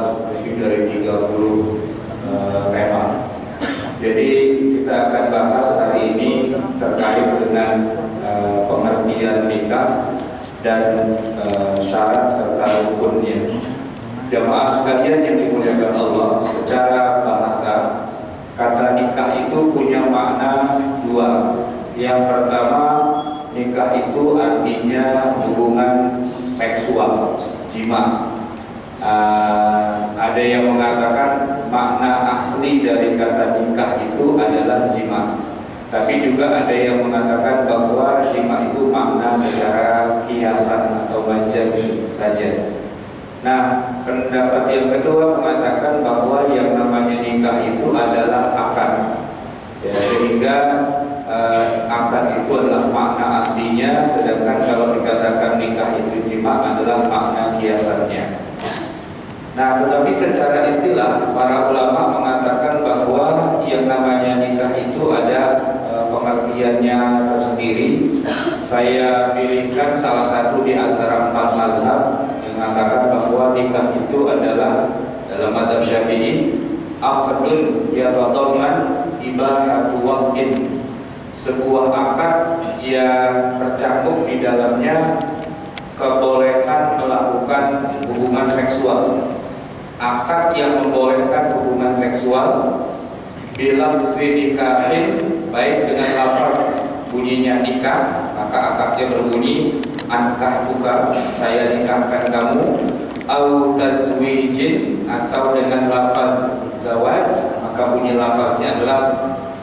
membahas lebih dari 30 tema. Jadi kita akan bahas hari ini terkait dengan pengertian nikah dan syarat serta rukunnya. Jamaah sekalian yang dimuliakan Allah, secara bahasa kata nikah itu punya makna dua. Yang pertama, nikah itu artinya hubungan seksual, jima. Ada yang mengatakan makna asli dari kata nikah itu adalah jima. Tapi juga ada yang mengatakan bahwa jima itu makna secara kiasan atau majaz saja. Nah, pendapat yang kedua mengatakan bahwa yang namanya nikah itu adalah akad. Ya, sehingga akad itu adalah makna aslinya, sedangkan kalau dikatakan nikah itu jima adalah makna kiasannya. Nah, tetapi secara istilah para ulama mengatakan bahwa yang namanya nikah itu ada pengertiannya tersendiri. Saya pilihkan salah satu di antara 4 mazhab yang mengatakan bahwa nikah itu adalah dalam mazhab Syafi'i aqdun yatadamman ibahatu waqtin, sebuah akad yang tercakup di dalamnya kebolehan melakukan hubungan seksual. Akad yang membolehkan hubungan seksual bila nikahin, baik dengan lafaz bunyinya nikah, maka akadnya berbunyi ankahtuka, saya nikahkan kamu, au tazwijin, atau dengan lafaz zawaj, maka bunyi lafaznya adalah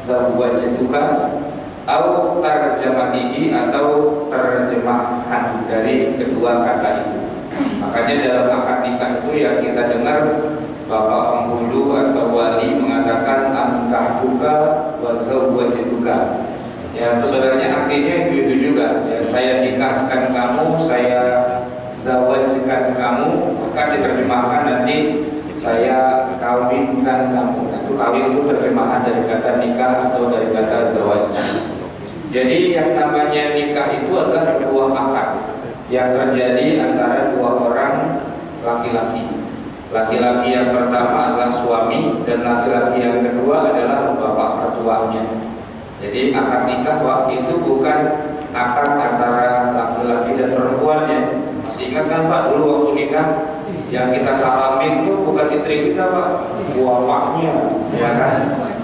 zawajtuka, au tarjamatihi, atau terjemahan dari kedua kata itu. Makanya dalam akad nikah itu yang kita dengar bapak penghulu atau wali mengatakan ankahtuka wa zawajtuka. Ya, sebenarnya artinya itu juga. Ya, saya nikahkan kamu, saya zawajkan kamu, maka diterjemahkan nanti saya kawinkan kamu. Nah, itu kawin itu terjemahan dari kata nikah atau dari kata zawaj. Jadi yang namanya nikah itu adalah sebuah akad yang terjadi antara dua orang laki-laki. Laki-laki yang pertama adalah suami dan laki-laki yang kedua adalah bapak mertuanya. Jadi akad nikah waktu itu bukan akad antara laki-laki dan perempuan ya. Masih ingat kan Pak, dulu waktu nikah yang kita salamin itu bukan istri kita Pak, bapaknya, ya kan?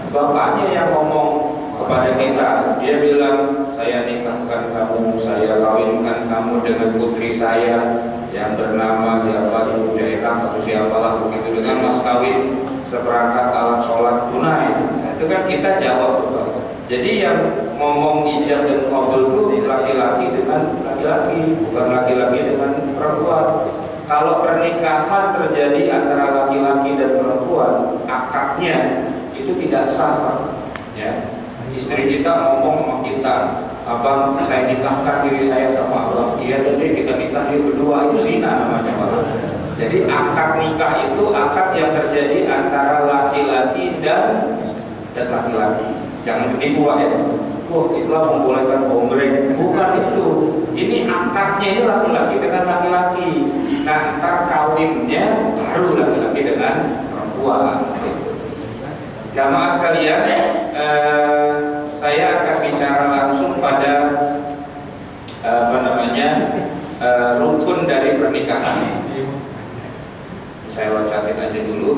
Bapaknya yang ngomong kepada kita, dia bilang saya nikahkan kamu, saya kawinkan kamu dengan putri saya yang bernama siapa, Ibu Jairah atau siapalah begitu, dengan mas kawin seperangkat alat sholat tunai. Nah, itu kan kita jawab Pak. Jadi yang ngomong ijab dan qabul itu laki-laki dengan laki-laki, bukan laki-laki dengan perempuan. Kalau pernikahan terjadi antara laki-laki dan perempuan, akadnya itu tidak sah Pak. Ya. Istri kita ngomong sama kita, abang saya nikahkan diri saya sama abang, iya jadi kita nikah dia berdua, itu zina namanya Pak. Jadi akad nikah itu akad yang terjadi antara laki-laki dan laki-laki. Jangan ketipu Pak ya. Wah, Islam membolehkan hombreng, bukan itu. Ini akadnya ini laki-laki dengan laki-laki. Nah, ntar kawinnya baru laki-laki dengan perempuan. Jamaah sekalian, saya akan bicara langsung pada rukun dari pernikahan. Saya loncatin aja dulu.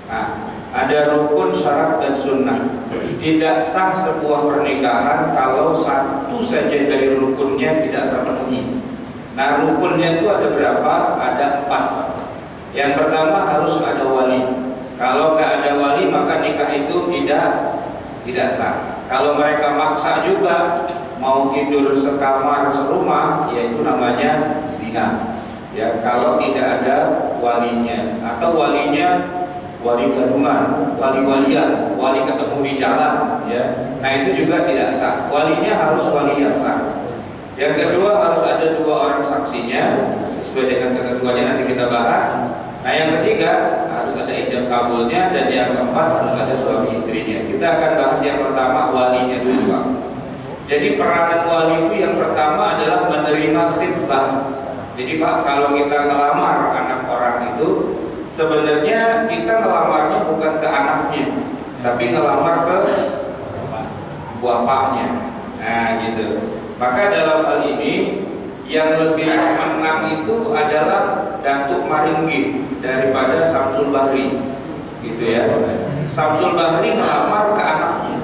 Nah, ada rukun, syarat, dan sunnah. Tidak sah sebuah pernikahan kalau satu saja dari rukunnya tidak terpenuhi. Nah, rukunnya itu ada berapa? Ada 4. Yang pertama harus ada wali. Kalau nggak ada wali maka nikah itu tidak sah. Kalau mereka maksa juga mau tidur sekamar serumah, ya itu namanya zina. Ya, kalau tidak ada walinya, atau walinya wali gadungan, wali-walian, wali ketemu di jalan, ya. Nah, itu juga tidak sah. Walinya harus wali yang sah. Yang kedua harus ada 2 orang saksinya, sesuai dengan ketentuannya nanti kita bahas. Nah, yang ketiga harus ada ijab kabulnya, dan yang keempat harus ada suami istrinya. Kita akan bahas yang pertama, walinya dulu Pak. Jadi peranan wali itu yang pertama adalah menerima khitbah. Jadi Pak, kalau kita ngelamar anak orang itu, sebenarnya kita ngelamarnya bukan ke anaknya, tapi ngelamar ke bapaknya. Nah gitu. Maka dalam hal ini yang lebih menang itu adalah Datuk Maringgi daripada Samsul Bahri, gitu ya. Samsul Bahri ngelamar ke anaknya.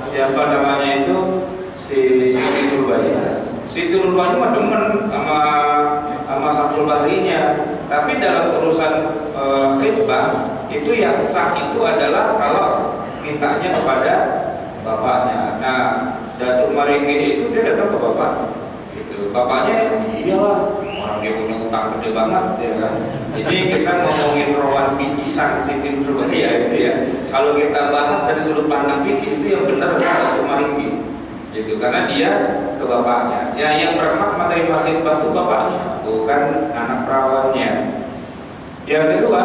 Siapa namanya itu? Si Siti Nurbaya. Siti Nurbaya mah demen sama Samsul Bahrinya. Tapi dalam urusan khitbah itu yang sah itu adalah kalau mintanya kepada bapaknya. Nah, Datuk Maringgi itu dia datang ke bapak. Gitu. Bapaknya iyalah, orang dia punya utang gede banget ya kan. Jadi kita ngomongin rawan picisan Siti Nurbaya itu ya. Kalau kita bahas dari sudut pandang fikih itu yang benar adalah Datuk Maringgi. Gitu, karena dia ke bapaknya. Ya, yang berhak menerima khitbah itu bapaknya, bukan anak perawannya. Yang kedua,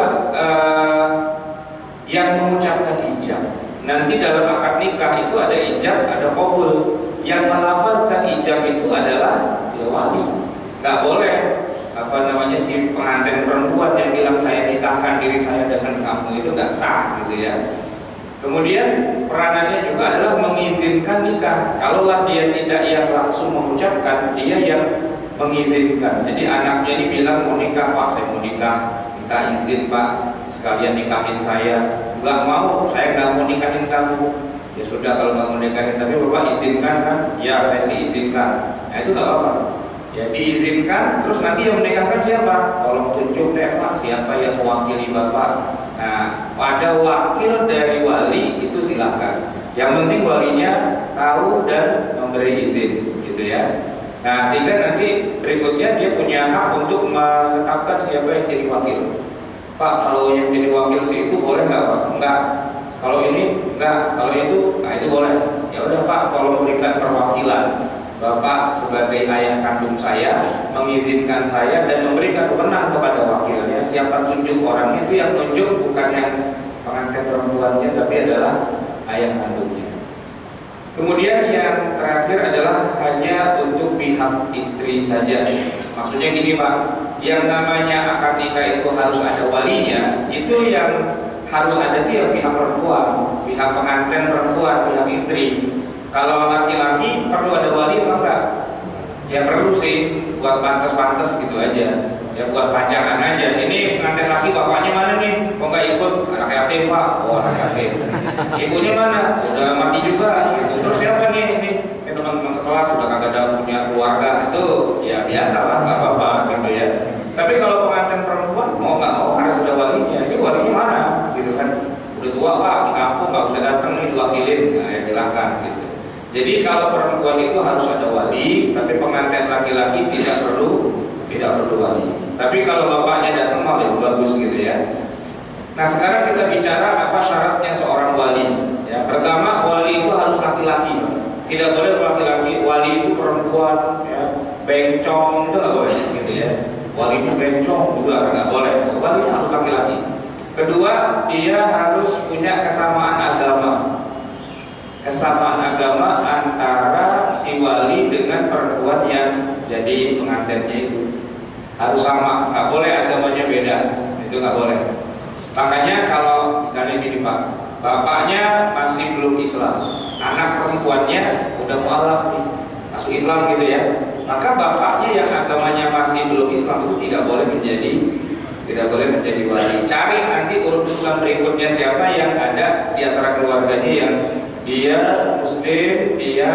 yang mengucapkan ijab. Nanti dalam akad nikah itu ada ijab, ada qabul. Yang melafazkan ijab itu adalah ya wali. Gak boleh si pengantin perempuan yang bilang saya nikahkan diri saya dengan kamu, itu gak sah gitu ya. Kemudian peranannya juga adalah mengizinkan nikah. Kalaulah dia tidak yang langsung mengucapkan, dia yang mengizinkan. Jadi anaknya ini bilang mau nikah, Pak, saya mau nikah, minta izin Pak, sekalian nikahin saya. Nggak mau, saya nggak mau nikahin kamu. Ya sudah, kalau nggak mau nikahin, tapi Bapak izinkan kan? Ya, saya sih izinkan. Nah itu nggak apa-apa. Ya diizinkan, terus nanti yang menikahkan siapa? Tolong tunjuk deh Pak, siapa yang mewakili Bapak. Nah, pada wakil dari wali itu silakan. Yang penting walinya tahu dan memberi izin, gitu ya. Nah, sehingga nanti berikutnya dia punya hak untuk menetapkan siapa yang jadi wakil. Pak, kalau yang jadi wakil sih itu boleh nggak Pak? Enggak. Kalau ini enggak. Kalau itu, nah itu boleh. Ya udah Pak, kalau memberikan perwakilan, Bapak sebagai ayah kandung saya mengizinkan saya dan memberikan kewenangan kepada wakilnya. Siapa tunjuk orang itu, yang tunjuk bukan yang pengantin perempuannya, tapi adalah ayah kandungnya. Kemudian yang terakhir adalah hanya untuk pihak istri saja. Maksudnya gini Pak, yang namanya akad nikah itu harus ada walinya. Itu yang harus ada itu yang pihak perempuan, pihak pengantin perempuan, pihak istri. Kalau laki-laki perlu ada wali apa enggak? Ya perlu sih, buat pantas-pantas gitu aja. Ya buat pajangan aja. Ini pengantin laki bapaknya mana nih? Kok nggak ikut? Anak yatim Pak. Oh anak yatim. Ibunya mana? Sudah mati juga. Gitu. Terus siapa nih? Ini teman-teman sekelas sudah kagak ada punya keluarga. Itu ya biasa lah, nggak apa-apa gitu ya. Tapi kalau pengantin perempuan mau nggak mau harus ada walinya. Ini walinya mana? Gitu kan? Udah tua Pak, di kampung nggak bisa datang nih diwakilin. Nah ya silahkan gitu. Jadi kalau perempuan itu harus ada wali, tapi pengantin laki-laki tidak perlu wali. Tapi kalau bapaknya datang malah lebih bagus gitu ya. Nah sekarang kita bicara apa syaratnya seorang wali. Ya, pertama wali itu harus laki-laki, tidak boleh laki-laki. Wali itu perempuan, ya, bencong itu nggak boleh gitu ya. Wali itu bencong juga nggak boleh. Walinya harus laki-laki. Kedua, dia harus punya kesamaan agama. Kesamaan agama antara si wali dengan perempuan yang jadi pengantinnya itu harus sama, nggak boleh agamanya beda, itu nggak boleh. Makanya kalau misalnya gini Pak, bapaknya masih belum Islam, anak perempuannya udah mualaf nih, masuk Islam gitu ya, maka bapaknya yang agamanya masih belum Islam itu tidak boleh menjadi wali. Cari nanti urutan berikutnya siapa yang ada di antara keluarganya yang dia muslim, dia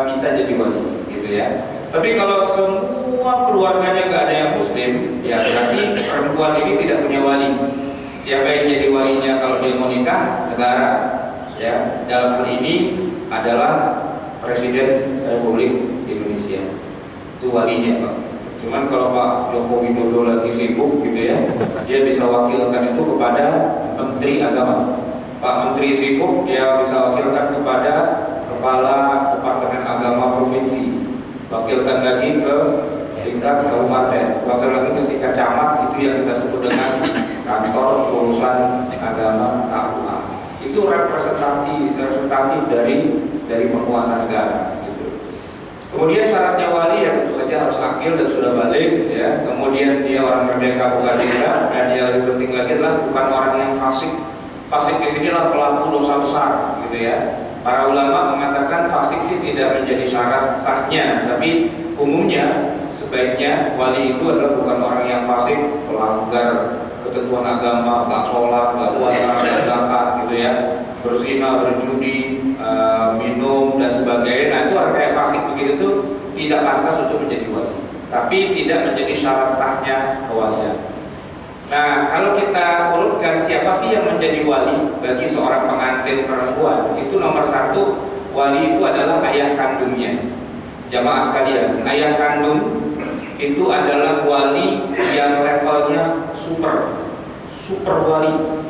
bisa jadi wali gitu ya. Tapi kalau semua keluarganya nggak ada yang muslim, ya berarti perempuan ini tidak punya wali. Siapa yang jadi walinya kalau dia mau nikah? Negara. Ya, dalam hal ini adalah Presiden Republik Indonesia. Itu walinya Pak. Cuman kalau Pak Joko Widodo lagi sibuk gitu ya, dia bisa wakilkan itu kepada Menteri Agama. Pak Menteri sibuk, dia bisa wakilkan kepada Kepala Departemen Agama Provinsi, wakilkan lagi ke tingkat kabupaten, wakil lagi ke tingkat camat, itu yang kita sebut dengan kantor urusan agama KUA. Itu representatif dari penguasa negara. Kemudian syaratnya wali ya tentu saja harus akil dan sudah balik, gitu ya. Kemudian dia orang merdeka bukan juga, dan dia lebih penting lagi adalah bukan orang yang fasik. Fasik di sini adalah pelaku dosa besar, gitu ya. Para ulama mengatakan fasik sih tidak menjadi syarat sahnya, tapi umumnya sebaiknya wali itu adalah bukan orang yang fasik, pelanggar ketentuan agama, nggak sholat, nggak puasa, nggak zakat, gitu ya, berzina, berjudi, minum dan sebagainya. Nah itu orang kayak fasik begitu tuh tidak pantas untuk menjadi wali, tapi tidak menjadi syarat sahnya kewalian. Nah kalau kita urutkan siapa sih yang menjadi wali bagi seorang pengantin perempuan, itu nomor satu, wali itu adalah ayah kandungnya. Jamaah sekalian, ayah kandung itu adalah wali yang levelnya super wali.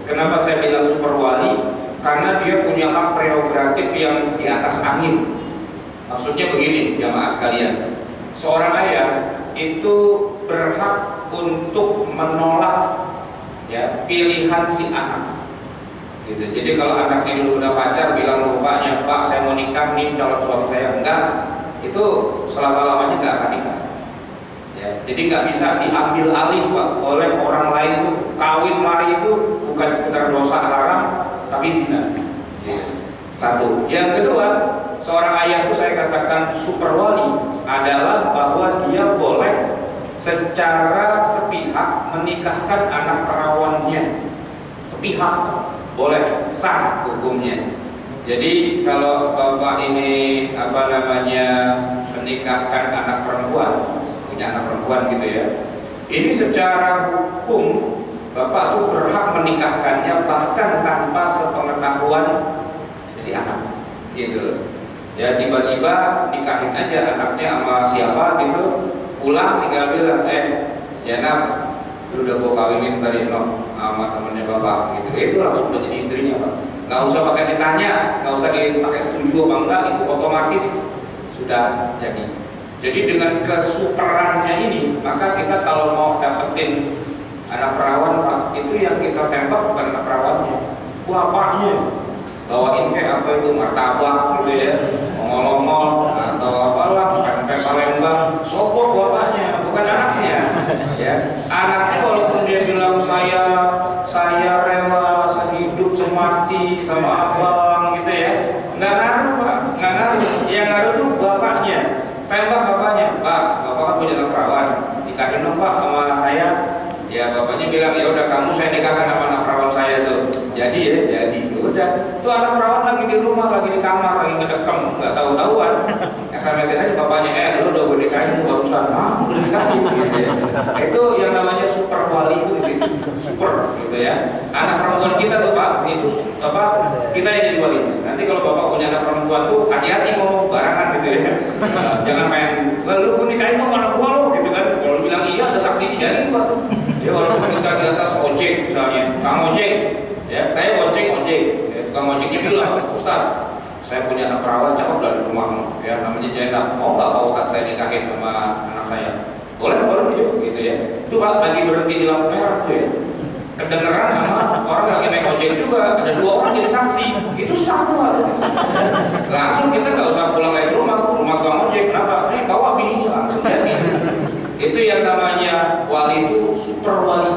Kenapa saya bilang super wali? Karena dia punya hak prerogatif yang di atas angin. Maksudnya begini, jamaah sekalian, seorang ayah itu berhak untuk menolak ya pilihan si anak. Gitu. Jadi kalau anaknya dulu udah pacar, bilang ke bapaknya, Pak saya mau nikah nih calon suami saya, enggak, itu selama-lamanya nggak akan nikah. Ya, jadi nggak bisa diambil alih Pak oleh orang lain tuh. Kawin lari itu bukan sekedar dosa haram, tapi zina. Satu. Yang kedua, seorang ayah itu saya katakan super wali adalah bahwa dia boleh secara sepihak menikahkan anak perawannya. Sepihak boleh, sah hukumnya. Jadi kalau bapak ini menikahkan anak perempuan, anak perempuan gitu ya, ini secara hukum bapak tuh berhak menikahkannya bahkan tanpa sepengetahuan si anak gitu ya. Tiba-tiba nikahin aja anaknya sama siapa gitu, pulang tinggal bilang Janab lu udah gua kawinin tadi sama temennya bapak gitu, itu langsung udah jadi istrinya Pak. Nggak usah pakai ditanya, nggak usah dipakai setuju apa enggak, itu otomatis sudah jadi. Jadi dengan kesuperannya ini, maka kita kalau mau dapetin anak perawan Pak, itu yang kita tembak bukan anak perawannya, bapaknya. Bawain kayak apa itu, martabak gitu ya, ongol-ongol atau apalah, pempek Palembang, sopok bapaknya, bukan anaknya. Ya, anaknya walaupun dia bilang saya rela sehidup semati sama abang gitu ya, nggak ngaruh Pak, nggak ngaruh. Yang ngaruh tuh bapaknya. Tembak bapaknya, Pak, bapak kan punya anak perawan, nikahin dong Pak sama saya. Ya bapaknya bilang, ya udah kamu saya nikahkan sama anak perawan saya tuh. Jadi ya, jadi udah. Tuh anak perawan lagi di rumah, lagi di kamar, lagi ngedekam, nggak tahu-tahuan. SMS aja bapaknya, lu udah gue nikahin tuh barusan, udah nikahin. Gitu ya. Itu yang namanya super wali itu di situ, super gitu ya. Anak perempuan kita tuh Pak, itu kita yang jadi walinya. Nanti kalau bapak punya anak perempuan tuh hati-hati ngomong barangan gitu ya. Jangan main, lu nikahin mau anak gua lo gitu kan. Kalau bilang iya ada saksi jadi itu Pak. Ya walaupun kita di atas ojek misalnya, Kang ojek, ya saya bonceng ojek, ya, tukang ojeknya bilang, Ustaz, saya punya anak perawan cakep dari rumah, ya namanya Jenab, mau nggak Pak Ustaz saya nikahin sama anak saya? Boleh yuk, gitu ya. Itu Pak lagi berhenti di lampu merah tuh ya. Kedengeran sama orang lagi naik ojek juga, ada 2 orang jadi saksi, itu satu aja. Langsung kita nggak usah pulang lagi ke rumah tukang ojek, kenapa? Bawa bininya langsung jadi. Itu yang namanya wali itu super wali,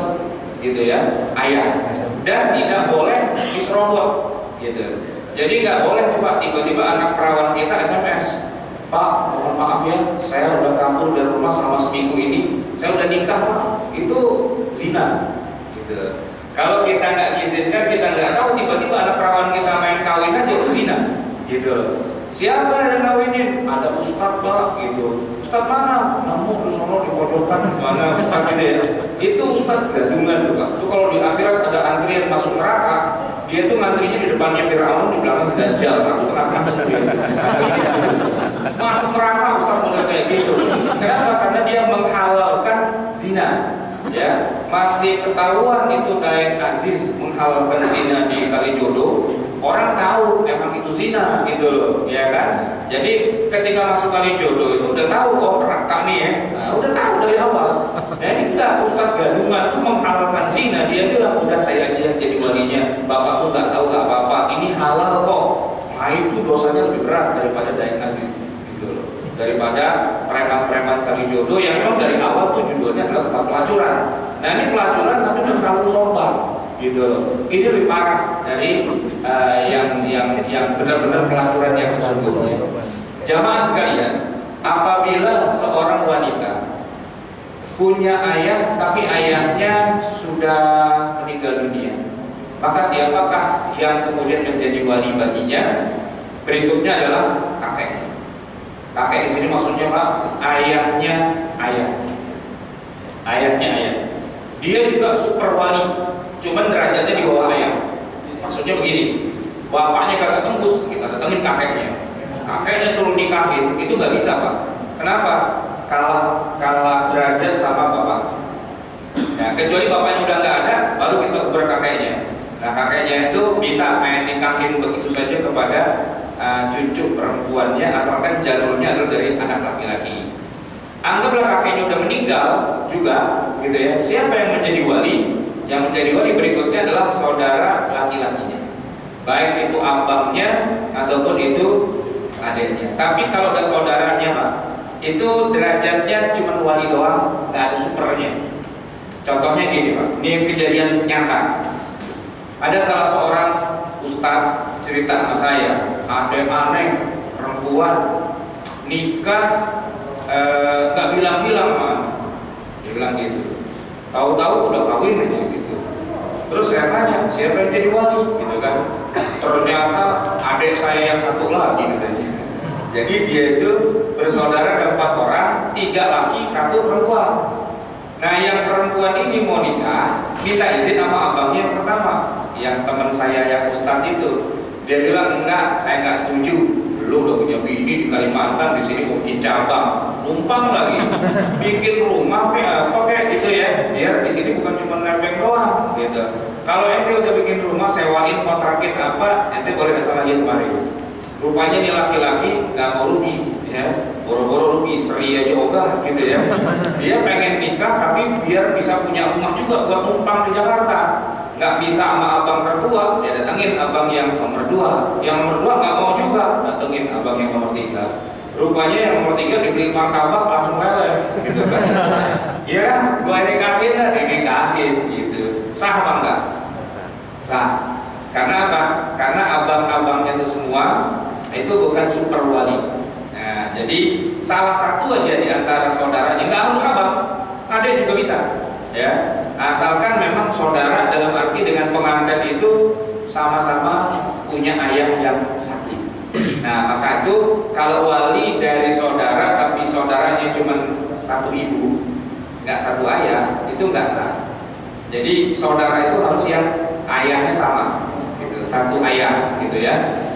gitu ya, ayah. Dan tidak boleh diserobot, gitu. Jadi nggak boleh tuh Pak tiba-tiba anak perawan kita SMS, Pak, mohon maaf ya, saya udah kabur dari rumah selama seminggu ini, saya udah nikah Pak, itu zina. Gitu. Kalau kita nggak izinkan, kita nggak tahu, tiba-tiba anak perawan kita main kawin aja itu zina. Gitu. Siapa yang ngawinin? Ada ustadz Pak, gitu. Ustadz mana? Nemu di sono di pojokan mana Ustadz gitu ya. Itu ustadz gadungan tuh Pak. Itu kalau di akhirat ada antrian masuk neraka, dia tuh ngantrinya di depannya Firaun, di belakang Dajjal, aku tengah-tengah masuk neraka ustadz mulai kayak gitu. Kenapa? Karena dia menghalalkan zina. Ya, masih ketahuan itu Daeng Aziz menghalalkan zina di Kalijodo, orang tahu emang itu zina gitu loh, ya kan? Jadi ketika masuk Kalijodo itu udah tahu kok neraka nih ya, nah, udah tahu dari awal. Nah ini enggak, Ustadz gadungan itu menghalalkan zina, dia bilang udah saya aja jadi walinya, bapakku nggak tahu nggak apa-apa, ini halal kok. Nah itu dosanya lebih berat daripada Daeng Aziz gitu loh. daripada preman-preman kali jodoh yang memang dari awal tuh judulnya adalah pelacuran. Nah ini pelacuran tapi udah terlalu sorban gitu loh. Ini lebih parah dari yang benar-benar pelacuran yang sesungguhnya. Jamaah sekalian, apabila seorang wanita punya ayah tapi ayahnya sudah meninggal dunia, maka siapakah yang kemudian menjadi wali baginya? Berikutnya adalah kakek. Kakek di sini maksudnya Pak, ayahnya ayah. Ayahnya ayah. Dia juga super wali, cuman derajatnya di bawah ayah. Maksudnya begini, bapaknya kagak tembus, kita datengin kakeknya. Kakeknya suruh nikahin, itu nggak bisa Pak. Kenapa? Kalah derajat sama bapak. Nah, kecuali bapaknya udah nggak ada, baru kita uber kakeknya. Nah, kakeknya itu bisa main nikahin begitu saja kepada cucu perempuannya, asalkan jalurnya adalah dari anak laki-laki. Anggaplah kakeknya udah meninggal juga, gitu ya. Siapa yang menjadi wali? Yang menjadi wali berikutnya adalah saudara laki-lakinya, baik itu abangnya ataupun itu adiknya. Tapi kalau udah saudaranya Pak, itu derajatnya cuma wali doang, nggak ada supernya. Contohnya gini Pak, ini kejadian nyata. Ada salah seorang ustadz cerita sama saya, ada aneh perempuan nikah nggak bilang-bilang Pak. Dia bilang gitu, tahu-tahu udah kawin aja gitu. Terus saya tanya, siapa yang jadi wali gitu kan? Ternyata adik saya yang satu lagi katanya. Jadi dia itu bersaudara ada 4 orang, 3 laki, 1 perempuan. Nah yang perempuan ini mau nikah, minta izin sama abangnya yang pertama, yang teman saya yang ustadz itu. Dia bilang enggak, saya nggak setuju. Lu udah punya bini di Kalimantan, di sini mau bikin cabang, numpang lagi, bikin rumah pakai itu ya, biar di sini bukan cuma nempel doang gitu. Kalau ente udah bikin rumah, sewain, kontrakin apa, ente boleh datang lagi kemari. Rupanya nih laki-laki nggak mau rugi, ya, boro-boro rugi, seri aja ogah gitu ya. Dia pengen nikah tapi biar bisa punya rumah juga buat numpang di Jakarta. Nggak bisa sama abang tertua, dia datengin abang yang nomor 2. Yang nomor 2 nggak mau juga, datengin abang yang nomor 3. Rupanya yang nomor 3 dibeli martabak langsung leleh, gitu kan? Ya, gua nikahin lah, dinikahin gitu. Sah apa enggak? Sah. Karena apa? Karena abang-abangnya itu semua itu bukan super wali. Nah, jadi salah satu aja di antara saudaranya, nggak harus abang, adik juga bisa, ya. Asalkan memang saudara dalam arti dengan pengantin itu sama-sama punya ayah yang sakti. Nah, maka itu kalau wali dari saudara tapi saudaranya cuma 1 ibu, nggak 1 ayah, itu nggak sah. Jadi saudara itu harus yang ayahnya sama, gitu, 1 ayah, gitu ya.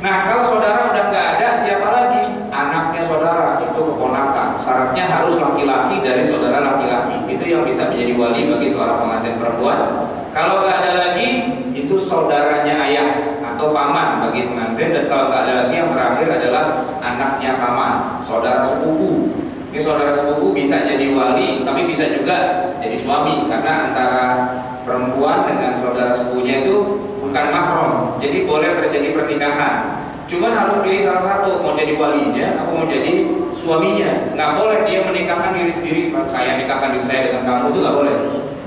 Nah, kalau saudara udah nggak ada, siapa lagi? Anaknya saudara, itu keponakan. Syaratnya harus laki-laki dari saudara laki-laki. Itu yang bisa menjadi wali bagi seorang pengantin perempuan. Kalau nggak ada lagi, itu saudaranya ayah atau paman bagi pengantin. Dan kalau nggak ada lagi, yang terakhir adalah anaknya paman, saudara sepupu. Ini saudara sepupu bisa jadi wali, tapi bisa juga jadi suami, karena antara perempuan dengan saudara sepupunya itu bukan mahram, jadi boleh terjadi pernikahan. Cuman harus pilih salah satu, mau jadi walinya atau mau jadi suaminya. Nggak boleh dia menikahkan diri sendiri, saya nikahkan diri saya dengan kamu, itu nggak boleh.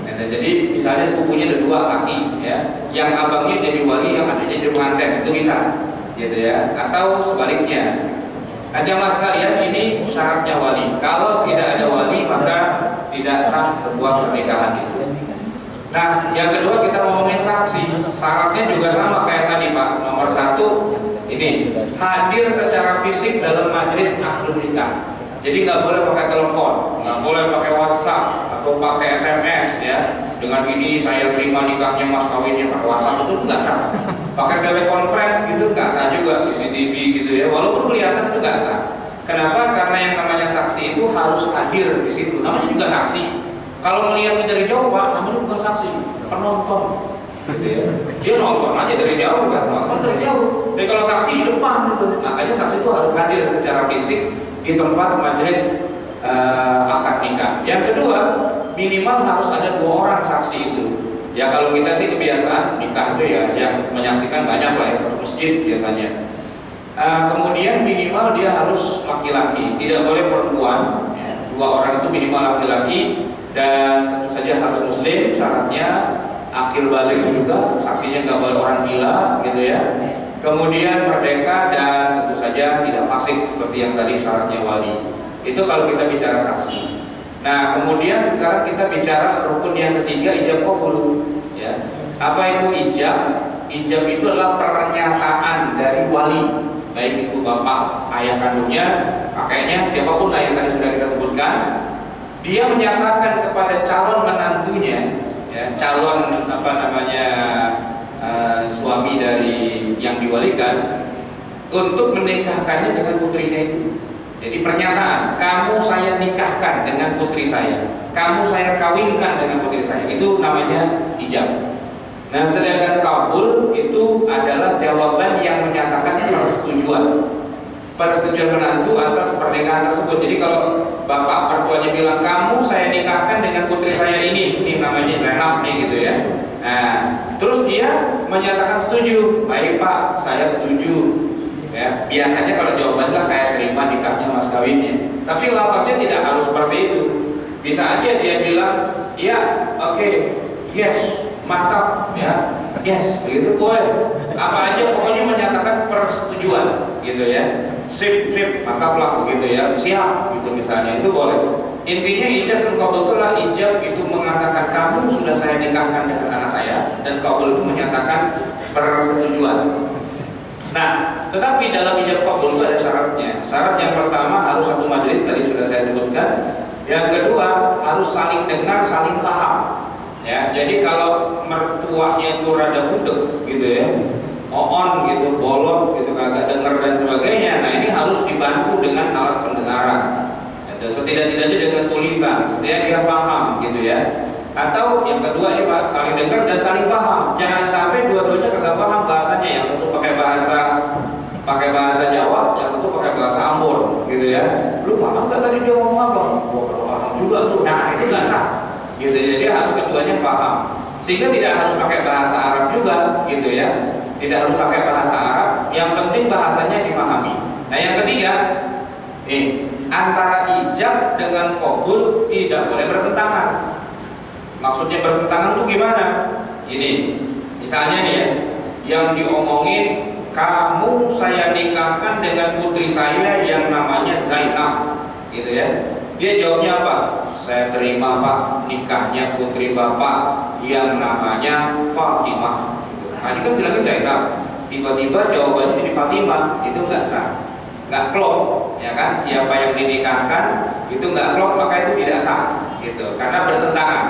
Nah, jadi misalnya sepupunya ada 2 laki, ya, yang abangnya jadi wali, yang adiknya jadi pengantin, itu bisa, gitu ya. Atau sebaliknya. Nah, jamaah sekalian, ini syaratnya wali. Kalau tidak ada wali, maka tidak sah sebuah pernikahan itu. Nah, yang kedua kita ngomongin saksi. Syaratnya juga sama kayak tadi Pak. Nomor 1, ini hadir secara fisik dalam majelis akad nikah. Jadi nggak boleh pakai telepon, nggak boleh pakai WhatsApp atau pakai SMS ya. Dengan ini saya terima nikahnya mas kawinnya pakai WhatsApp, itu nggak sah. Pakai telekonferensi gitu nggak sah juga, CCTV gitu ya. Walaupun kelihatan itu nggak sah. Kenapa? Karena yang namanya saksi itu harus hadir di situ. Namanya juga saksi. Kalau melihatnya dari jauh Pak, namanya bukan saksi, penonton, gitu ya. Dia nonton aja dari jauh kan, nonton dari jauh. Tapi kalau saksi di depan, gitu. Makanya saksi itu harus hadir secara fisik di tempat majelis akad nikah. Yang kedua, minimal harus ada 2 orang saksi itu. Ya kalau kita sih kebiasaan nikah itu ya yang menyaksikan banyak lah ya, 1 masjid biasanya. Kemudian minimal dia harus laki-laki, tidak boleh perempuan. Ya. 2 orang itu minimal laki-laki, dan tentu saja harus muslim syaratnya, akil balik juga, saksinya nggak boleh orang gila gitu ya. Kemudian merdeka dan tentu saja tidak fasik seperti yang tadi syaratnya wali. Itu kalau kita bicara saksi. Nah kemudian sekarang kita bicara rukun yang ketiga, ijab qabul. Ya. Apa itu ijab? Ijab itu adalah pernyataan dari wali, baik itu bapak, ayah kandungnya, kakeknya, siapapun lah yang tadi sudah kita sebutkan. Dia menyatakan kepada calon menantunya, ya, calon suami dari yang diwalikan, untuk menikahkannya dengan putrinya itu. Jadi pernyataan, kamu saya nikahkan dengan putri saya, kamu saya kawinkan dengan putri saya, itu namanya ijab. Nah sedangkan kabul itu adalah jawaban yang menyatakan persetujuan menantu atas pernikahan tersebut. Jadi kalau bapak mertuanya bilang kamu saya nikahkan dengan putri saya ini namanya Zainab nih gitu ya. Nah terus dia menyatakan setuju, baik pak saya setuju. Ya, biasanya kalau jawabannya saya terima nikahnya mas kawinnya. Tapi lafaznya tidak harus seperti itu. Bisa aja dia bilang iya oke, yes mantap ya, yes gitu boleh, apa aja pokoknya menyatakan persetujuan gitu ya, sip mantap lah gitu ya, siap gitu misalnya, itu boleh. Intinya ijab dan qabul itulah, ijab itu mengatakan kamu sudah saya nikahkan dengan anak saya, dan qabul itu menyatakan persetujuan. Nah tetapi dalam ijab qabul itu ada syaratnya. Syarat yang pertama harus satu majelis, tadi sudah saya sebutkan. Yang kedua harus saling dengar, saling paham. Ya, jadi kalau mertuanya itu rada budek gitu ya, on gitu, bolot gitu, kagak denger dan sebagainya. Nah ini harus dibantu dengan alat pendengaran. Setidak-tidaknya dengan tulisan, setidaknya dia paham gitu ya. Atau yang kedua ini pak, saling dengar dan saling paham. Jangan sampai dua-duanya kagak paham bahasanya. Yang satu pakai bahasa Jawa, yang satu pakai bahasa Ambon gitu ya. Lu paham gak tadi dia ngomong apa? Gua kalau paham juga tuh. Nah itu nggak sah. Gitu, jadi harus keduanya paham, sehingga tidak harus pakai bahasa Arab juga gitu ya, tidak harus pakai bahasa Arab, yang penting bahasanya difahami. Nah yang ketiga, antara ijab dengan qabul tidak boleh bertentangan. Maksudnya bertentangan itu gimana? Ini misalnya nih ya, yang diomongin kamu saya nikahkan dengan putri saya yang namanya Zainab gitu ya. Dia jawabnya apa? Saya terima pak nikahnya putri bapak yang namanya Fatimah. Tadi kan bilangnya Zainab, tiba-tiba jawabannya jadi Fatimah, itu nggak sah, nggak klop, ya kan? Siapa yang dinikahkan itu nggak klop, maka itu tidak sah, gitu, karena bertentangan.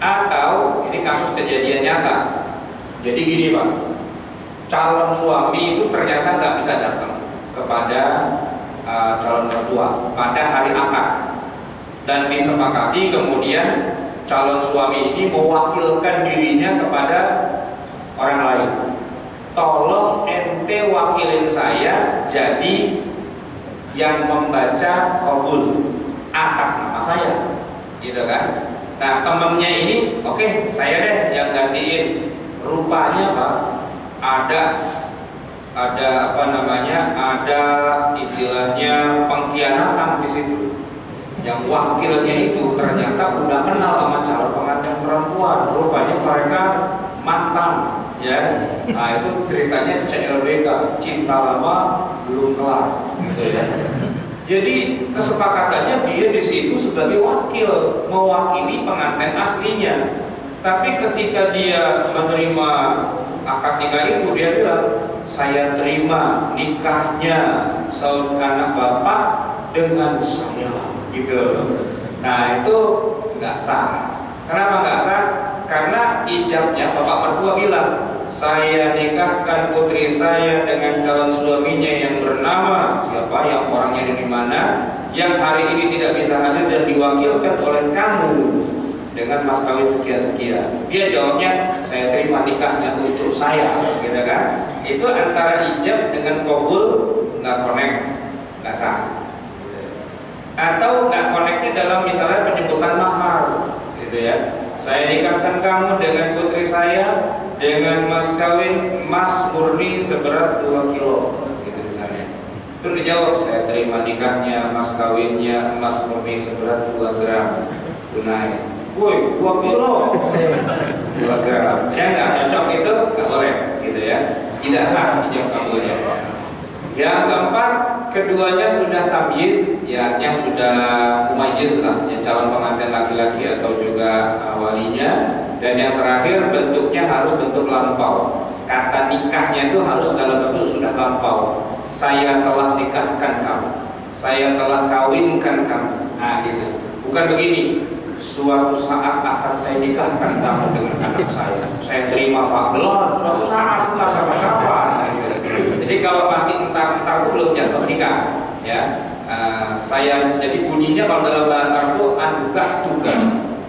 Atau ini kasus kejadian nyata. Jadi gini pak, calon suami itu ternyata nggak bisa datang kepada calon mertua pada hari akad, dan disepakati kemudian calon suami ini mewakilkan dirinya kepada orang lain. Tolong ente wakilin saya jadi yang membaca qabul atas nama saya, gitu kan? Nah temennya ini oke, saya deh yang gantiin. Rupanya pak ada ada istilahnya pengkhianatan di situ. Yang wakilnya itu ternyata udah kenal sama calon pengantin perempuan. Rupanya mereka mantan, ya. Nah itu ceritanya CLBK, cinta lama belum kelar, gitu ya. Jadi kesepakatannya dia di situ sebagai wakil, mewakili pengantin aslinya. Tapi ketika dia menerima akad nikah itu, dia bilang saya terima nikahnya saudara bapak dengan saya, gitu. Nah itu nggak sah. Kenapa nggak sah? Karena ijabnya bapak mertua bilang saya nikahkan putri saya dengan calon suaminya yang bernama siapa, yang orangnya di mana, yang hari ini tidak bisa hadir dan diwakilkan oleh kamu dengan mas kawin sekian-sekian. Dia jawabnya saya terima nikahnya untuk saya, gitu kan? Itu antara ijab dengan qabul nggak connect, nggak sah. Atau nggak connectnya dalam misalnya penyebutan mahar, gitu ya. Saya nikahkan kamu dengan putri saya dengan mas kawin emas murni seberat 2 kilo, gitu misalnya. Terus dijawab, saya terima nikahnya, mas kawinnya, emas murni seberat 2 gram tunai. Woi, 2 kilo 2 gram. Ya nggak cocok itu nggak boleh gitu ya. Tidak sah ijab kabulnya. Yang keempat, keduanya sudah tamyiz, ya artinya sudah mumayyiz lah, ya, calon pengantin laki-laki atau juga walinya. Dan yang terakhir, bentuknya harus bentuk lampau. Kata nikahnya itu harus dalam bentuk sudah lampau. Saya telah nikahkan kamu, saya telah kawinkan kamu. Nah gitu. Bukan begini, suatu saat akan saya nikahkan kamu dengan anak saya. Saya terima Pak, belum, suatu saat entah kapan-kapan. Jadi kalau masih entar-entar itu belum jatuh nikah, ya. Saya jadi bunyinya kalau dalam bahasa itu ankah tuga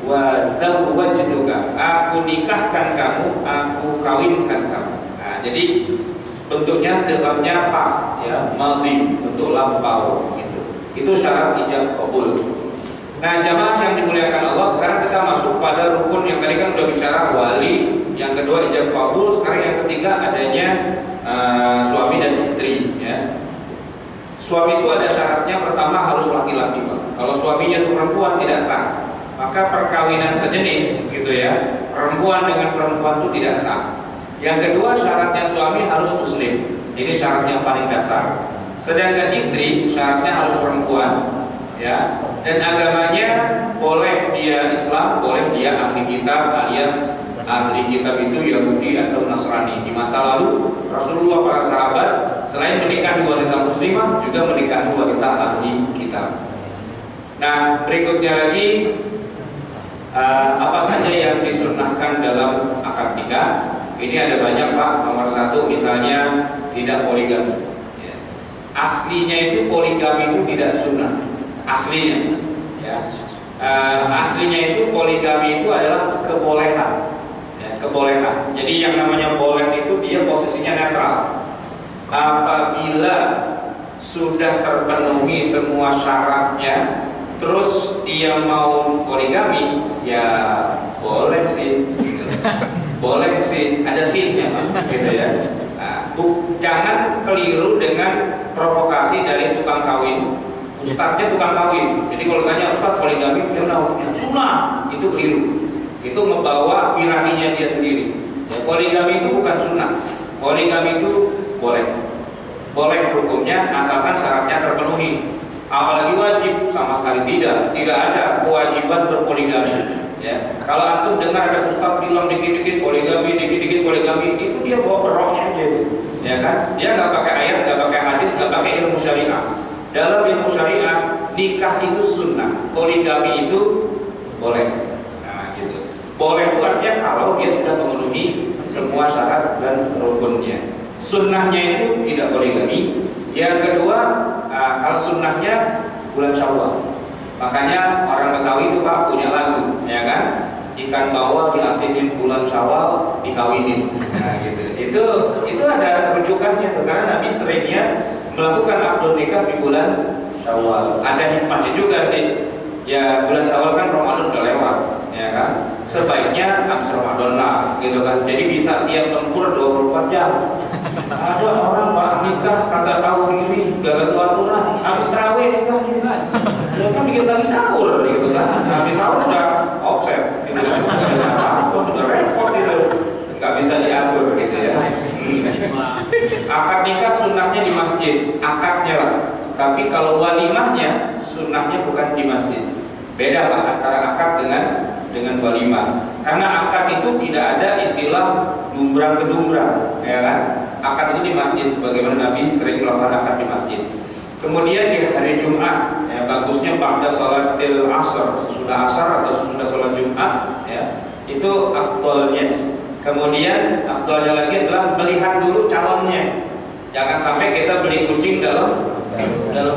wa zawwajtuka. Aku nikahkan kamu, aku kawinkan kamu. Nah, jadi bentuknya sifatnya pas, ya, madhi, bentuk lampau gitu. Itu syarat ijab qabul. Nah, jamaah yang dimuliakan Allah, sekarang kita masuk pada rukun yang tadi kan sudah bicara wali, yang kedua ijab qabul, sekarang yang ketiga adanya suami dan istri, ya. Suami itu ada syaratnya, pertama harus laki-laki, Pak. Kalau suaminya itu perempuan tidak sah. Maka perkawinan sejenis gitu ya, perempuan dengan perempuan itu tidak sah. Yang kedua, syaratnya suami harus muslim. Ini syarat yang paling dasar. Sedangkan istri syaratnya harus perempuan, ya. Dan agamanya boleh dia Islam, boleh dia ahli kitab, alias ahli kitab itu Yahudi atau Nasrani. Di masa lalu Rasulullah, para sahabat selain menikahi wanita muslimah juga menikahi wanita ahli kitab. Nah, berikutnya lagi apa saja yang disunnahkan dalam akad nikah? Ini ada banyak, Pak. Nomor satu misalnya tidak poligami, ya. Aslinya itu poligami itu tidak sunnah. Aslinya, ya. Aslinya itu poligami itu adalah kebolehan, ya, kebolehan. Jadi yang namanya boleh itu dia posisinya netral. Apabila sudah terpenuhi semua syaratnya, terus dia mau poligami, ya boleh sih, gitu. Boleh sih, ada sihnya, gitu ya. Nah, jangan keliru dengan provokasi dari tukang kawin. Ustadznya tukang kawin, jadi kalau tanya Ustadz poligami, dia tahu sunnah, itu keliru. Itu membawa birahinya dia sendiri. Ya, poligami itu bukan sunnah. Poligami itu boleh hukumnya asalkan syaratnya terpenuhi. Apalagi wajib, sama sekali tidak ada kewajiban berpoligami. Ya, kalau antum dengar ada ustaz bilang dikit-dikit poligami, dikit-dikit poligami, itu dia bawa beroknya aja, ya kan? Dia nggak pakai ayat, nggak pakai hadis, nggak pakai ilmu syariah. Dalam ilmu syariah, nikah itu sunnah, poligami itu boleh. Nah, gitu. Boleh itu artinya kalau dia sudah memenuhi semua syarat dan rukunnya. Sunnahnya itu tidak poligami. Yang kedua, kalau sunnahnya bulan Syawal. Makanya orang Betawi itu, Pak, punya lagu, ya kan? Ikan bawal diasinin bulan Syawal dikawinin. Nah, gitu. Itu ada rujukannya tuh, karena Nabi seringnya melakukan akad nikah di bulan Syawal. Ada hikmahnya juga sih. Ya, bulan Syawal kan Ramadan udah lewat, ya kan? Sebaiknya abis Ramadan lah, gitu kan? Jadi bisa siap tempur 24 jam. Ada orang Pak nikah kagak tahu diri, gak tahu aturan, habis tarawih nikah dia. Ya kan bikin lagi sahur gitu kan. Habis sahur udah offset gitu kan. Enggak bisa apa-apa, udah repot itu. Enggak bisa diatur gitu ya. Akad nikah sunnahnya di masjid, akadnya lah. Tapi kalau walimahnya sunnahnya bukan di masjid. Beda Pak antara akad dengan walimah. Karena akad itu tidak ada istilah dumbrang kedumbrang, ya kan? Akad itu di masjid, sebagaimana Nabi sering melakukan akad di masjid. Kemudian di hari Jumat, ya, bagusnya pada sholatil asar, sesudah asar atau sesudah sholat Jumat, ya, itu afdolnya. Kemudian afdolnya lagi adalah melihat dulu calonnya. Jangan sampai kita beli kucing dalam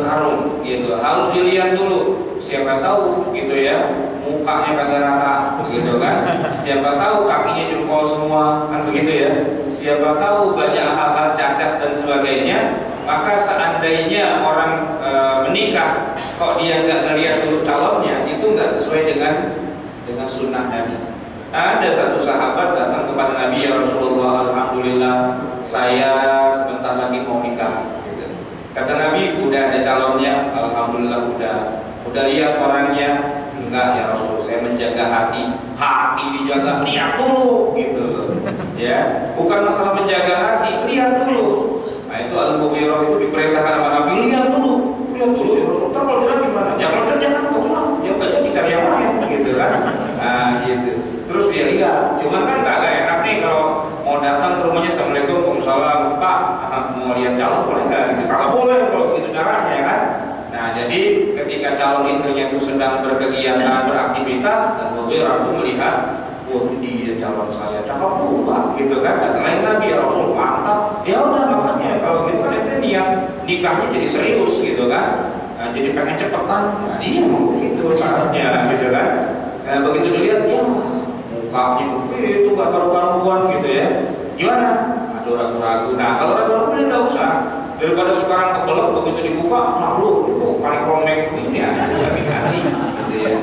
karung, gitu. Harus dilihat dulu. Siapa tahu, gitu ya, mukanya kagak rata, gitu kan? Siapa tahu kakinya jempol semua, kan begitu ya? Siapa tahu banyak hal-hal cacat dan sebagainya. Maka seandainya orang menikah, kok dia nggak ngelihat dulu calonnya, itu nggak sesuai dengan sunnah Nabi. Ada satu sahabat datang kepada Nabi, ya Rasulullah, alhamdulillah saya sebentar lagi mau nikah. Gitu. Kata Nabi, udah ada calonnya, alhamdulillah udah lihat orangnya. Enggak ya Rasul, saya menjaga hati dijaga, lihat dulu gitu. Ya, bukan masalah menjaga hati, lihat dulu. Nah itu Al-Mughirah itu diperintahkan sama Nabi, lihat dulu ya Rasul. Ntar kalau tidak gimana? Jangan nggak usah, ya udah dicari yang lain gitu kan. Nah gitu. Terus dia lihat, cuman kan nggak enak nih kalau mau datang ke rumahnya, assalamualaikum, waalaikumsalam, Pak, mau lihat calon boleh nggak? Gitu. Kalau boleh, kalau begitu caranya kan. Nah, jadi ketika calon istrinya itu sedang berkegiatan, beraktivitas, dan Mughirah itu melihat, wah dia calon saya, cakep juga, gitu kan? Datang lagi Nabi, ya Rasul, mantap. Ya udah, makanya kalau gitu kan itu niat nikahnya jadi serius, gitu kan? Nah, jadi pengen cepetan. Nah, iya mau begitu saatnya, gitu kan? Nah, begitu dilihat, ya mukanya begitu, gak karu-karuan, gitu ya. Gimana? Ada ragu-ragu. Nah, kalau ragu-ragu dia nggak usah. Daripada sekarang kebelet begitu dibuka, makhluk itu paling romek ini ya, gitu ya.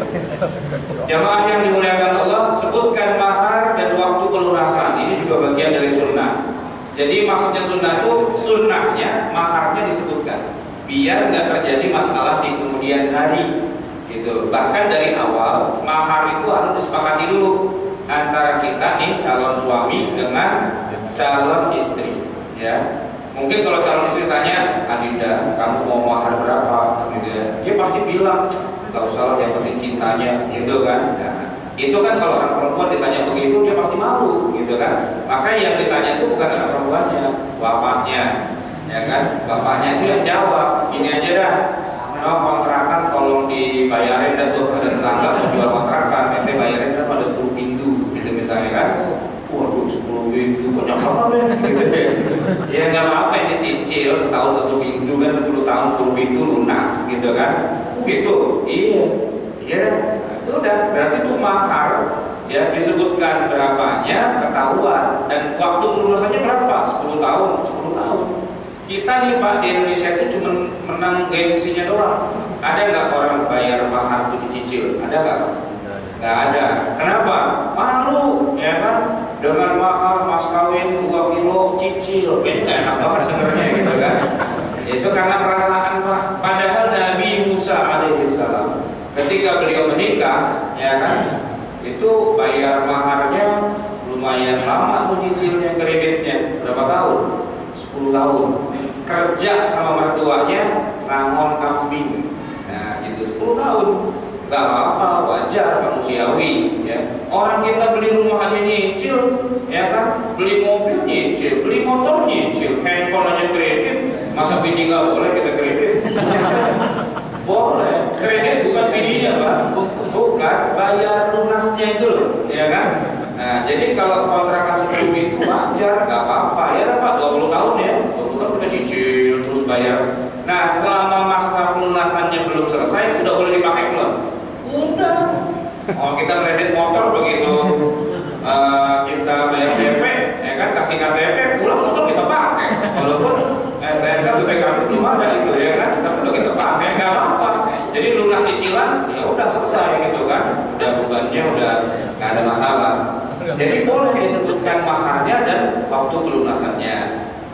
Jamaah yang dimuliakan Allah, sebutkan mahar dan waktu pelunasan. Ini juga bagian dari sunnah. Jadi maksudnya sunnah itu sunnahnya maharnya disebutkan, biar nggak terjadi masalah di kemudian hari. Gitu. Bahkan dari awal mahar itu harus disepakati dulu antara kita nih calon suami dengan calon istri, ya. Mungkin kalau calon istri tanya, Adinda, kamu mau mahar berapa? Gitu ya. Dia pasti bilang, nggak usah lah, yang penting cintanya, gitu kan. Nah, itu kan kalau orang perempuan ditanya begitu, dia pasti malu, gitu kan. Maka yang ditanya itu bukan perempuannya, bapaknya, ya kan. Bapaknya itu yang jawab, ini aja dah, kontrakan tolong dibayarin, dan tuh ada tetangga mau jual kontrakan, ente bayarin kan ada 10 pintu, gitu misalnya kan. Waduh, 10 pintu banyak banget gitu deh. Ya nggak apa-apa, ini cicil setahun 1 pintu kan, 10 tahun 10 pintu lunas gitu kan. Gitu. Iya dah. Nah, itu udah berarti itu mahar, ya disebutkan berapanya, ketahuan, dan waktu pelunasannya berapa? 10 tahun, 10 tahun. Kita nih Pak di Indonesia itu cuma menang gengsinya doang. Ada nggak orang bayar mahar itu dicicil? Ada nggak? Nggak ada. Kenapa? Malu, ya kan? Dengan mahar mas kawin 2 kilo cicil, kayaknya nggak enak banget dengernya gitu kan. Itu karena perasaan Pak. Padahal Nabi Musa alaihissalam ketika beliau menikah, ya kan, itu bayar maharnya lumayan lama tuh, cicilnya, kreditnya berapa tahun? 10 tahun. Kerja sama mertuanya ngangon kambing. Nah gitu 10 tahun. Gak apa-apa, wajar, manusiawi, ya. Orang kita beli rumah aja nyicil, ya kan, beli mobil nyicil, beli motor nyicil, handphone aja kredit, masa bini gak boleh kita kredit? Boleh, kredit bukan bininya Pak, bukan, bayar lunasnya itu loh, ya kan. Nah, jadi kalau kontrakan 10 itu wajar, gak apa-apa, ya Pak, 20 tahun ya, 20 tahun kita nyicil, terus bayar. Nah, selama masa pelunasannya belum selesai, udah boleh dipakai belum? Udah. Oh, kita kredit motor begitu kita bayar DP, ya kan, kasih KTP, pulang motor kita pakai. Walaupun STNK BPKB belum ada gitu, ya kan, tapi udah kita pakai, nggak apa-apa. Jadi lunas cicilan, ya udah selesai gitu kan, udah bebannya udah nggak ada masalah. Jadi boleh disebutkan maharnya dan waktu pelunasannya.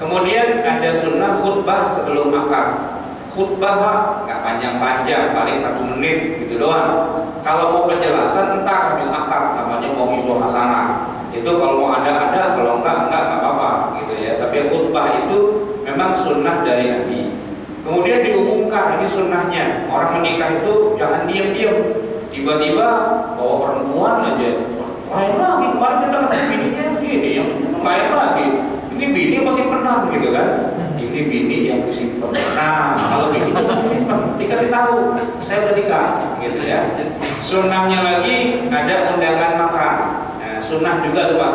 Kemudian ada sunnah khutbah sebelum akad. Khutbah Pak, nggak panjang-panjang, paling 1 menit gitu doang. Kalau mau penjelasan entar habis akad, namanya mau'izah hasanah. Itu kalau mau ada, kalau enggak apa-apa gitu ya. Tapi khutbah itu memang sunnah dari Nabi. Kemudian diumumkan, ini sunnahnya, orang menikah itu jangan diam-diam. Tiba-tiba bawa perempuan aja, lain lagi, kemarin kita ketemu bininya gini, yang lain lagi. Ini bini masih penang gitu kan. Ini bini yang disimpan. Nah, kalau bini itu disimpan, dikasih tahu, saya udah nikah, gitu ya. Sunnahnya lagi ada undangan makan. Nah, sunnah juga tuh Pak.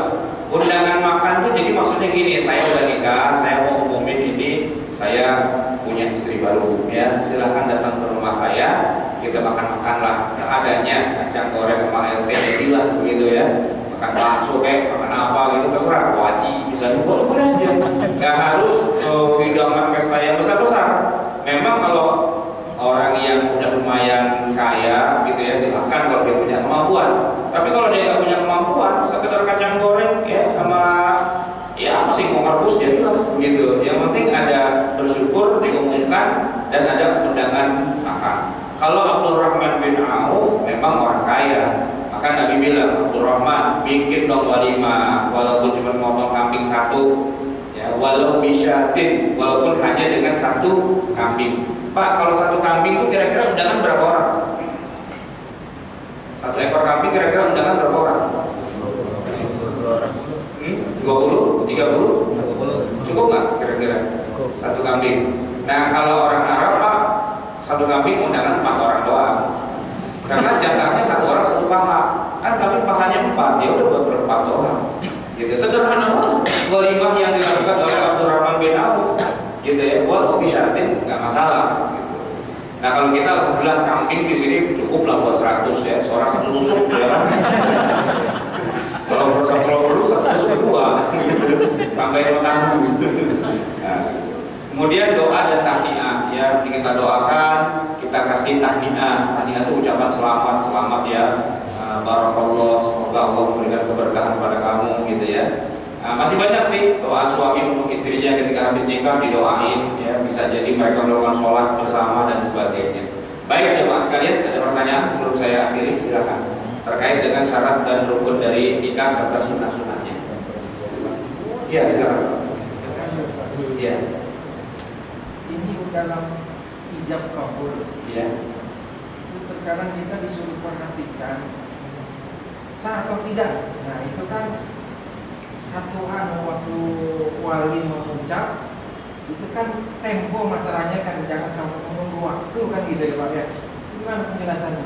Undangan makan tuh jadi maksudnya gini, saya udah nikah, saya mau umumin ini, saya punya istri baru, ya. Silahkan datang ke rumah saya, kita makan-makan lah seadanya, kacang goreng sama LT jadilah, begitu ya. Makan bakso kayak makan apa gitu terserah, waji misalnya, boleh aja, nggak harus hidangan pesta yang besar-besar. Memang kalau orang yang udah lumayan kaya gitu ya, silahkan kalau dia punya kemampuan. Tapi kalau dia nggak punya kemampuan, sekedar kacang goreng ya sama ya masih mau rebus dia bilang gitu. Yang penting ada bersyukur, diumumkan dan ada undangan makan. Kalau Abdurrahman bin Auf memang orang kaya, maka Nabi bilang, Abdurrahman bikin dong walimah, walaupun cuma motong kambing satu, ya, walau bisyatin, walaupun hanya dengan satu kambing. Pak, kalau satu kambing itu kira-kira undangan berapa orang? Satu ekor kambing kira-kira undangan berapa orang? 20, 30? Cukup nggak kira-kira? Satu kambing. Nah, kalau orang Arab, Pak, satu kambing undangan 4 orang doang. Karena jatahnya satu orang satu paha. Kan kambing pahanya 4, ya udah buat berempat doang. Gitu. Sederhana banget walimah yang dilakukan oleh Abdurrahman bin Auf. Gitu ya, walau bisyatin nggak masalah. Gitu. Nah, kalau kita alhamdulillah kambing di sini cukup lah buat 100 ya, seorang satu tusuk ya. Kalau perlu satu tusuk dua, gitu. Sampai 2 tahun. Nah, kemudian doa dan tahniah ya, kita doakan, kita kasih tahniah. Tahniah itu ucapan selamat ya. Barakallah, semoga Allah memberikan keberkahan pada kamu gitu ya. Masih banyak sih doa suami untuk istrinya ketika habis nikah didoain ya, bisa jadi mereka melakukan sholat bersama dan sebagainya. Baik jemaah sekalian, ada pertanyaan sebelum saya akhiri, silakan, terkait dengan syarat dan rukun dari nikah serta sunnah-sunnahnya. Iya, silakan. Iya. Ini dalam ijab kabul. Iya. Terkadang kita disuruh perhatikan sah atau tidak. Nah, itu kan satu waktu wali mengucap itu kan tempo masalahnya kan, jangan sampai menunggu waktu kan gitu ya Pak ya. Gimana penjelasannya?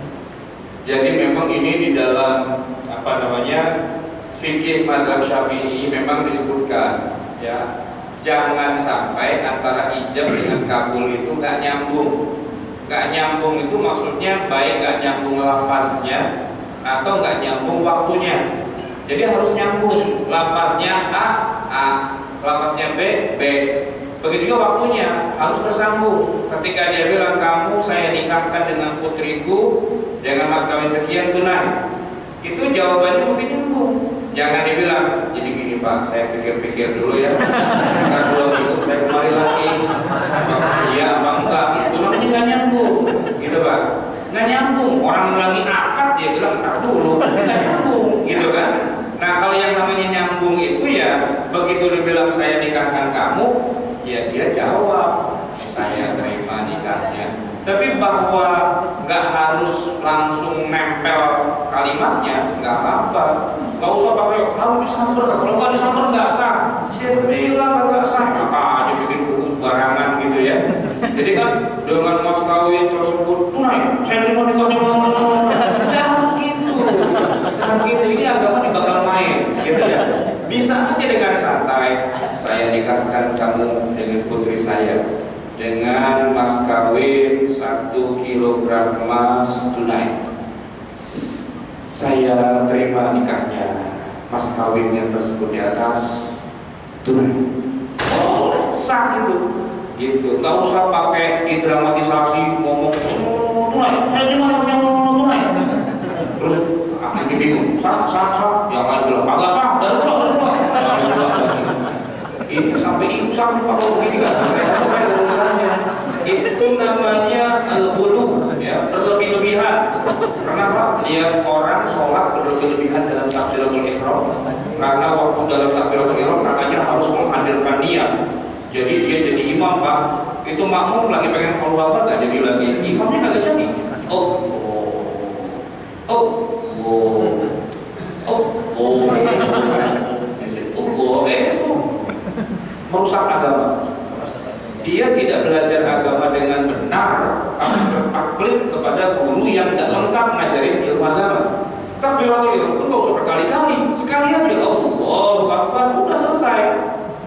Jadi memang ini di dalam fikih mazhab Syafi'i memang disebutkan ya, jangan sampai antara ijab dengan kabul itu nggak nyambung. Nggak nyambung itu maksudnya baik nggak nyambung lafaznya atau nggak nyambung waktunya. Jadi harus nyambung, lafaznya A, lafaznya B. Begitu juga waktunya harus bersambung. Ketika dia bilang kamu saya nikahkan dengan putriku dengan mas kawin sekian tunai, itu jawabannya mesti nyambung. Jangan dibilang jadi gini Pak, saya pikir-pikir dulu ya, ntar 2 minggu saya kembali lagi. Iya apa enggak? Itu namanya nggak nyambung, gitu Pak. Nggak nyambung. Orang lagi akad dia bilang ntar dulu, nggak nyambung, gitu kan? Nah, kalau yang namanya nyambung itu ya begitu dibilang saya nikahkan kamu, ya dia jawab saya terima nikahnya. Tapi bahwa nggak harus langsung nempel kalimatnya, nggak apa-apa. Nggak usah pakai harus disamber. Kalau nggak disamber nggak sah. Siapa bilang nggak sah? Apa aja bikin buku barangan gitu ya. Jadi kan dengan mas kawin tersebut tunai, saya terima nikahnya. Nggak harus gitu. Kan gitu, ini agama bakal main gitu ya. Bisa aja dengan santai, saya nikahkan kamu dengan putri saya dengan mas kawin 1 kilogram emas tunai. Saya terima nikahnya, mas kawinnya tersebut di atas tunai. Oh, sah gitu. Nggak usah pakai didramatisasi ngomong tunai, saya terima nikahnya tunai. Terus nanti bingung, sah, yang lain bilang agak sah, dari pulang. Ini sampai imsak kalau begini nggak sampai urusannya. Itu namanya al-ghulu ya, berlebih-lebihan. Kenapa? Lihat orang sholat berlebih-lebihan dalam takbiratul ihram, karena waktu dalam takbiratul ihram katanya harus menghadirkan niat. Jadi dia jadi imam Pak, itu makmum lagi pengen Allahu Akbar nggak jadi lagi, imamnya nggak jadi. Itu merusak agama. Dia tidak belajar agama dengan benar, akan bertaklid kepada guru yang tidak lengkap ngajarin ilmu agama. Takbiratul ihram itu nggak usah berkali-kali, sekali aja Allahu Akbar udah selesai.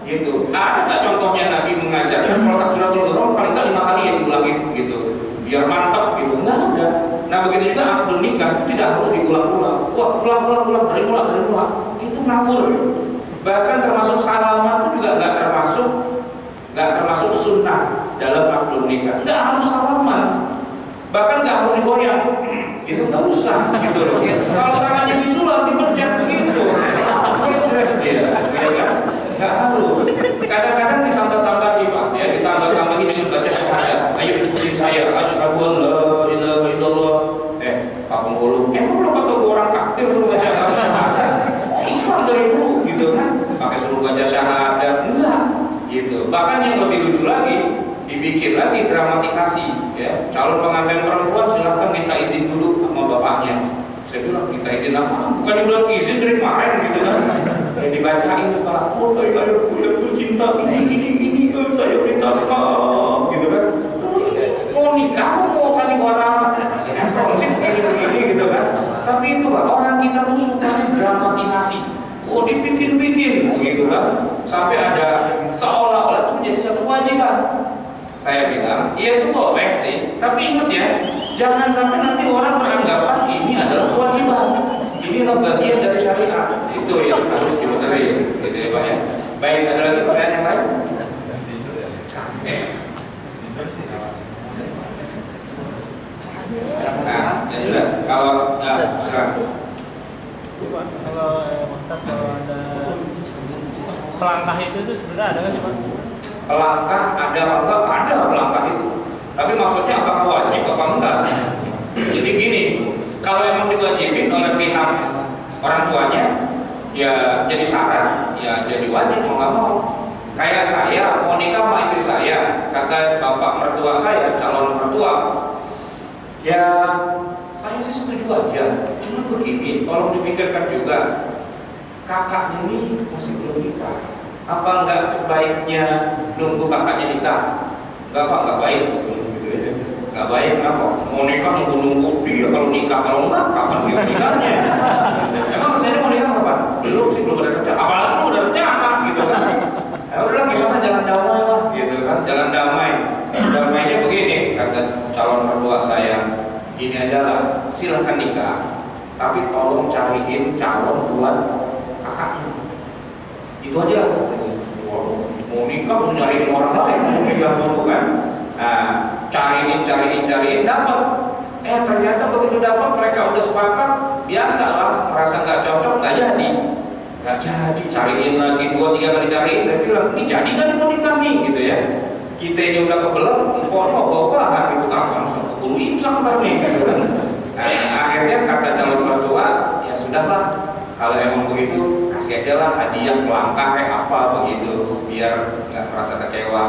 Gitu. Ada nggak contohnya Nabi mengajarkan kalau takbiratul ihram paling nggak 5 kali ya diulangin gitu, biar mantap gitu? Nggak ada. Nah begitu juga akad nikah itu tidak harus diulang-ulang. Wah ulang dari mula itu ngawur. Bahkan termasuk salaman itu juga nggak termasuk sunnah dalam akad nikah. Nggak harus salaman, bahkan nggak harus digoyang. Itu nggak usah gitu loh. Kalau tangannya disulam dipejat gitu, nggak harus. Kadang-kadang ditambah-tambahi Pak, ya ditambah-tambahi dengan baca syahadat. iya ikutin saya, asyhadu an la ilaha illallah. Pak Penghulu, emang lo ketemu orang kafir suruh baca syahadat? Islam dari dulu gitu kan, pakai suruh baca syahadat enggak gitu. Bahkan yang lebih lucu lagi, dibikin lagi dramatisasi ya. Calon pengantin perempuan silahkan minta izin dulu sama bapaknya. Saya bilang minta izin apa? Bukan dibilang izin dari kemarin gitu kan. Dibacain Pak, oh saya tuh cinta ini saya minta maaf gitu kan. Mau nikah mau sandiwara sinetron sih begini gitu kan. Tapi itu Pak, orang kita tuh suka dramatisasi. Oh dibikin-bikin gitu kan. Sampai ada seolah-olah itu menjadi satu kewajiban. Saya bilang, iya itu boleh sih, tapi ingat ya, jangan sampai nanti orang beranggapan ini adalah kewajiban. Ini adalah bagian dari syariat. Itu yang harus dibenerin, gitu ya Pak ya. Baik, ada lagi pertanyaan yang lain? Nah, ya sudah. Kalau silakan. Pak, kalau Ustaz kalau ada pelangkah itu sebenarnya ada kan sih Pak? Pelangkah ada apa enggak? Ada pelangkah itu. Tapi maksudnya apakah wajib apa enggak? Jadi gini, kalau emang diwajibin oleh pihak orang tuanya, ya jadi syarat, ya jadi wajib mau nggak mau. Kayak saya mau nikah sama istri saya, kata bapak mertua saya, calon mertua, ya saya sih setuju aja. Cuma begini, tolong dipikirkan juga, kakaknya ini masih belum nikah. Apa enggak sebaiknya nunggu kakaknya nikah? Enggak Pak, enggak baik. Enggak baik, kenapa? Mau nikah nunggu dia, kalau nikah, kalau enggak kapan dia nikahnya? Emang maksudnya mau nikah kapan? Belum sih, belum ada rencana. Apalagi belum ada rencana gitu kan. Ya udahlah gimana jalan damai lah gitu kan, jalan damai. Damainya begini, kata calon mertua saya, gini aja lah, silahkan nikah, tapi tolong cariin calon buat kakaknya. Itu aja lah. Mau nikah harus nyariin orang lain, mau nikah dulu kan. Nah, cariin dapat. Ternyata begitu dapat mereka udah sepakat, biasalah merasa nggak cocok, nggak jadi, cariin lagi 2-3 kali cariin, saya bilang ini jadi nggak mau nikah nih gitu ya. Kita ini udah kebelet, mau bawa-bawahan gitu kapan, bulu imsak ntar nih gitu kan. Nah, akhirnya kata calon mertua, ya sudahlah, kalau emang begitu kasih aja lah hadiah pelangkah kayak apa begitu, biar nggak merasa kecewa.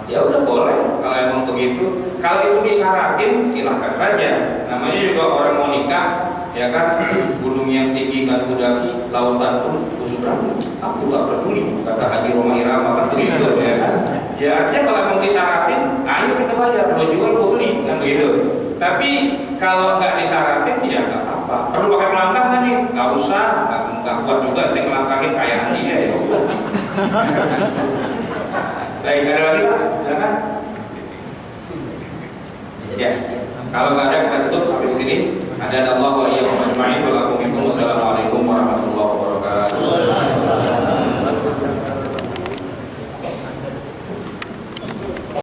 Ya udah boleh kalau emang begitu. Kalau itu disyaratin silahkan saja. Namanya juga orang mau nikah, ya kan, gunung yang tinggi kan kudaki, lautan pun kusubrani. Aku nggak peduli, kata Haji Roma Irama kan begitu ya kan. Ya artinya kalau emang disyaratin, ayo kita bayar, lo jual gue beli kan begitu. Tapi kalau nggak disyaratin ya nggak apa-apa. Perlu pakai pelangkah nggak nih? Nggak usah, nggak kuat juga nanti ngelangkahin kayak dia ya udah. Baik, ada lagi Pak? Silakan. Ya, kalau nggak ada kita tutup sampai di sini. Ada Allah wa iyyakum ajma'in. Wassalamualaikum.